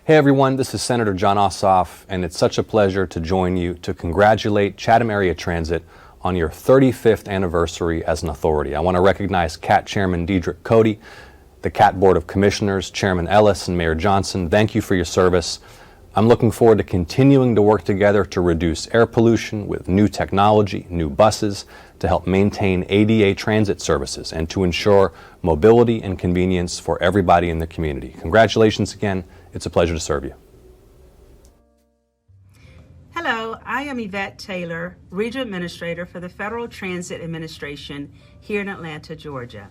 Hey everyone, this is Senator Jon Ossoff, and it's such a pleasure to join you to congratulate Chatham Area Transit on your 35th anniversary as an authority. I want to recognize CAT Chairman Dedrick Cody, the CAT Board of Commissioners, Chairman Ellis and Mayor Johnson. Thank you for your service. I'm looking forward to continuing to work together to reduce air pollution with new technology, new buses, to help maintain ADA transit services and to ensure mobility and convenience for everybody in the community. Congratulations again. It's a pleasure to serve you. Hello, I am Yvette Taylor, Regional Administrator for the Federal Transit Administration here in Atlanta, Georgia.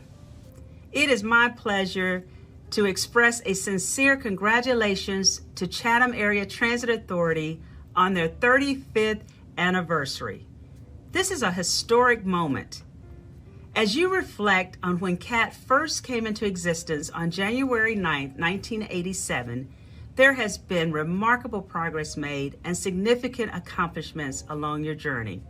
It is my pleasure to express a sincere congratulations to Chatham Area Transit Authority on their 35th anniversary. This is a historic moment. As you reflect on when CAT first came into existence on January 9, 1987, there has been remarkable progress made and significant accomplishments along your journey.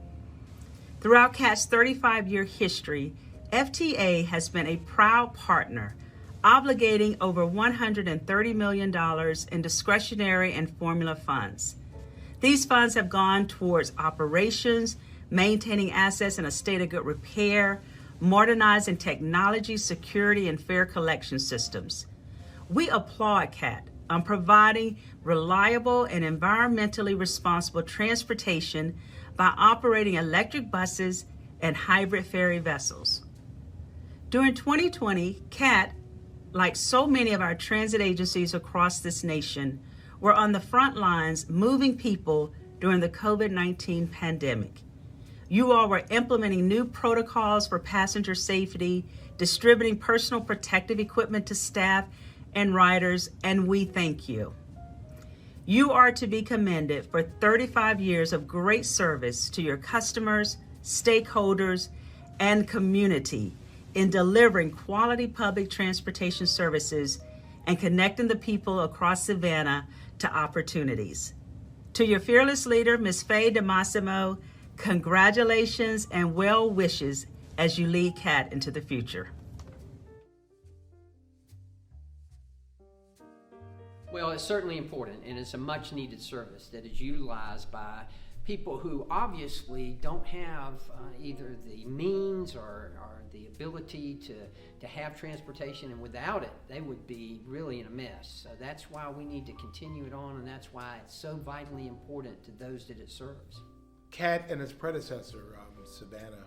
Throughout CAT's 35-year history, FTA has been a proud partner, obligating over $130 million in discretionary and formula funds. These funds have gone towards operations, maintaining assets in a state of good repair, modernizing technology, security, and fare collection systems. We applaud CAT on providing reliable and environmentally responsible transportation by operating electric buses and hybrid ferry vessels. During 2020, CAT, like so many of our transit agencies across this nation, were on the front lines moving people during the COVID-19 pandemic. You all were implementing new protocols for passenger safety, distributing personal protective equipment to staff and riders, and we thank you. You are to be commended for 35 years of great service to your customers, stakeholders, and community in delivering quality public transportation services and connecting the people across Savannah to opportunities. To your fearless leader, Ms. Faye DeMassimo, congratulations and well wishes as you lead CAT into the future. Well, it's certainly important, and it's a much needed service that is utilized by people who obviously don't have either the means or the ability to have transportation, and without it, they would be really in a mess. So that's why we need to continue it on, and that's why it's so vitally important to those that it serves. CAT and its predecessor, Savannah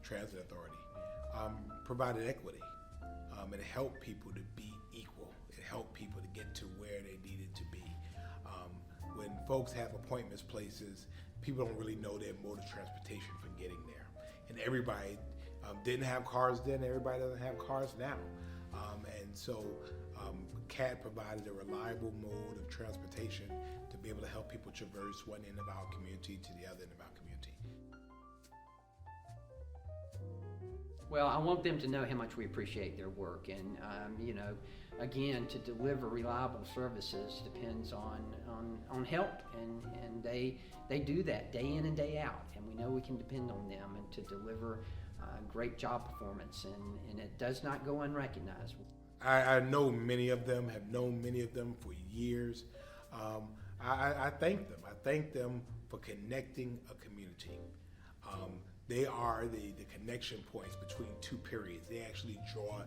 Transit Authority, provided equity. It helped people to be equal. It helped people to get to where they needed to be. When folks have appointments places, people don't really know their mode of transportation for getting there. And everybody didn't have cars then, everybody doesn't have cars now. And so CAT provided a reliable mode of transportation to be able to help people traverse one end of our community to the other end of our community. Well, I want them to know how much we appreciate their work, and again, to deliver reliable services depends on help, and they do that day in and day out, and we know we can depend on them and to deliver great job performance, and it does not go unrecognized. I know many of them, have known many of them for years. I thank them. I thank them for connecting a community. They are the connection points between two periods. They actually draw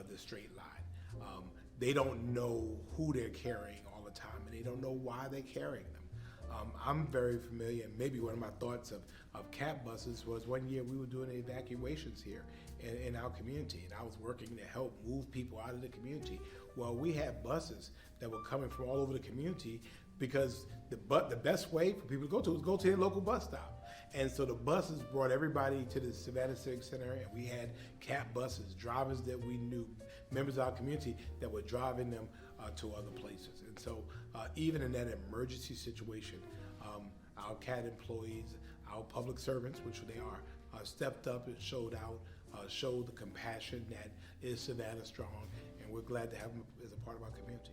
the straight line. They don't know who they're carrying all the time, and they don't know why they're carrying them. I'm very familiar, and maybe one of my thoughts of CAT buses was one year we were doing evacuations here in our community, and I was working to help move people out of the community. Well, we had buses that were coming from all over the community because the best way for people to go to was go to their local bus stop. And so the buses brought everybody to the Savannah Civic Center, and we had CAT buses, drivers that we knew, members of our community that were driving them to other places. And so even in that emergency situation, our CAT employees, our public servants, which they are, stepped up and showed the compassion that is Savannah Strong, and we're glad to have them as a part of our community.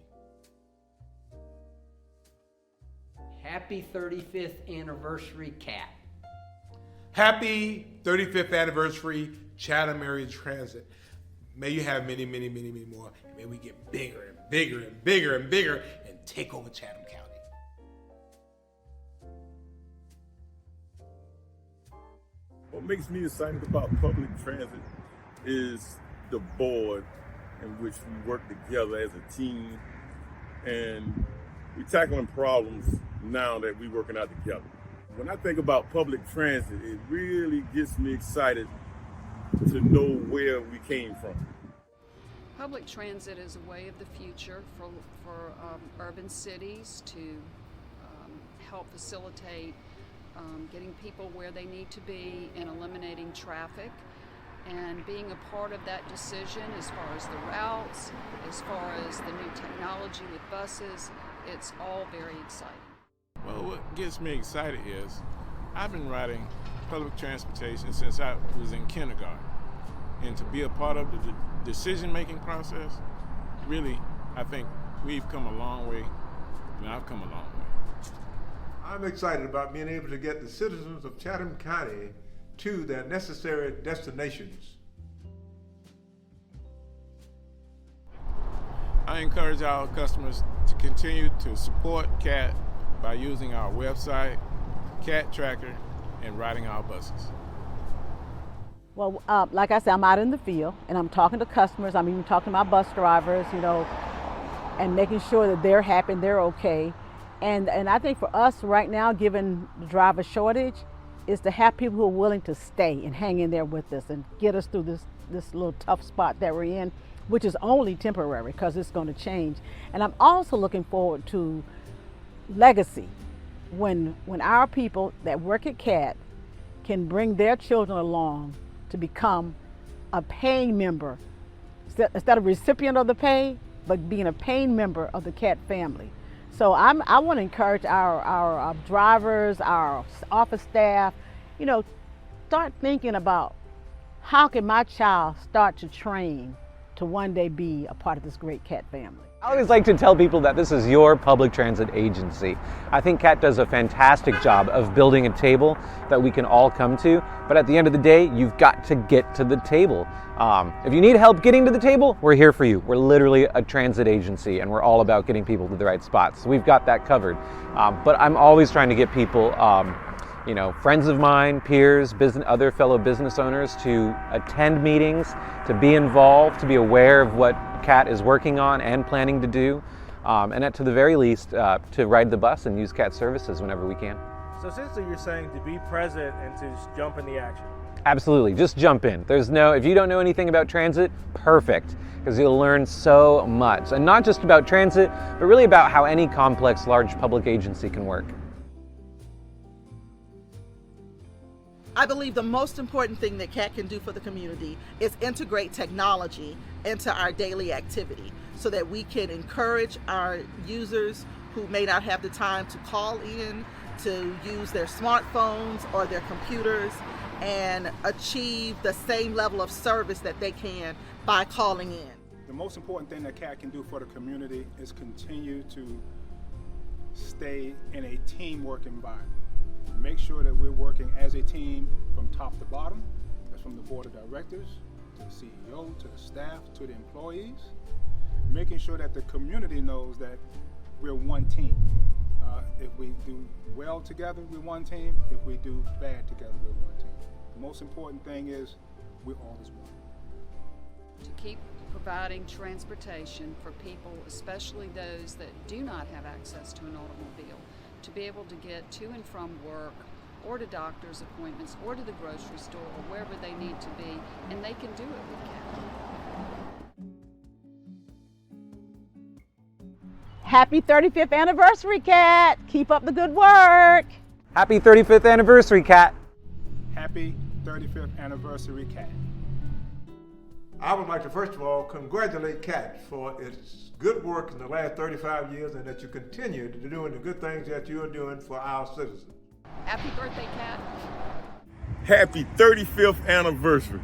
Happy 35th anniversary, CAT. Happy 35th anniversary, Chatham Area Transit. May you have many, many, many, many more. May we get bigger and bigger and bigger and bigger and take over Chatham County. What makes me excited about public transit is the board in which we work together as a team, and we're tackling problems now that we're working out together. When I think about public transit, it really gets me excited to know where we came from. Public transit is a way of the future for urban cities to help facilitate getting people where they need to be and eliminating traffic. And being a part of that decision as far as the routes, as far as the new technology with buses, it's all very exciting. Well, what gets me excited is I've been riding public transportation since I was in kindergarten. And to be a part of the decision-making process, really, I think we've come a long way, and I've come a long way. I'm excited about being able to get the citizens of Chatham County to their necessary destinations. I encourage our customers to continue to support CAT by using our website, CAT Tracker, and riding our buses. Well, like I said, I'm out in the field and I'm talking to customers. I'm even talking to my bus drivers, and making sure that they're happy and they're okay. And I think for us right now, given the driver shortage, is to have people who are willing to stay and hang in there with us and get us through this little tough spot that we're in, which is only temporary because it's going to change. And I'm also looking forward to legacy, when our people that work at CAT can bring their children along to become a paying member, instead of recipient of the pay, but being a paying member of the CAT family. So I want to encourage our drivers, our office staff, start thinking about how can my child start to train to one day be a part of this great CAT family. I always like to tell people that this is your public transit agency. I think CAT does a fantastic job of building a table that we can all come to, but at the end of the day, you've got to get to the table. If you need help getting to the table, we're here for you. We're literally a transit agency and we're all about getting people to the right spots. So we've got that covered. But I'm always trying to get people, friends of mine, peers, other fellow business owners to attend meetings, to be involved, to be aware of what CAT is working on and planning to do, and at the very least, to ride the bus and use CAT services whenever we can. So essentially you're saying to be present and to just jump in the action. Absolutely, just jump in. If you don't know anything about transit, perfect, because you'll learn so much. And not just about transit, but really about how any complex, large public agency can work. I believe the most important thing that CAT can do for the community is integrate technology into our daily activity so that we can encourage our users who may not have the time to call in to use their smartphones or their computers and achieve the same level of service that they can by calling in. The most important thing that CAT can do for the community is continue to stay in a teamwork environment. Make sure that we're working as a team from top to bottom. That's from the board of directors, to the CEO, to the staff, to the employees. Making sure that the community knows that we're one team. If we do well together, we're one team. If we do bad together, we're one team. The most important thing is we're all as one. To keep providing transportation for people, especially those that do not have access to an automobile, to be able to get to and from work or to doctor's appointments or to the grocery store or wherever they need to be, and they can do it with CAT. Happy 35th anniversary, CAT. Keep up the good work. Happy 35th anniversary, CAT. Happy 35th anniversary, CAT. I would like to first of all congratulate CAT for its good work in the last 35 years and that you continue to doing the good things that you are doing for our citizens. Happy birthday, CAT. Happy 35th anniversary.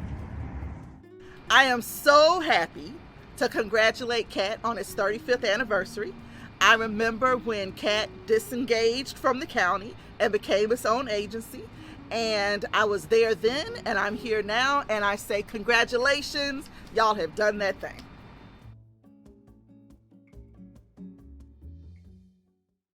I am so happy to congratulate CAT on its 35th anniversary. I remember when CAT disengaged from the county and became its own agency, and I was there then and I'm here now, and I say congratulations, y'all have done that thing.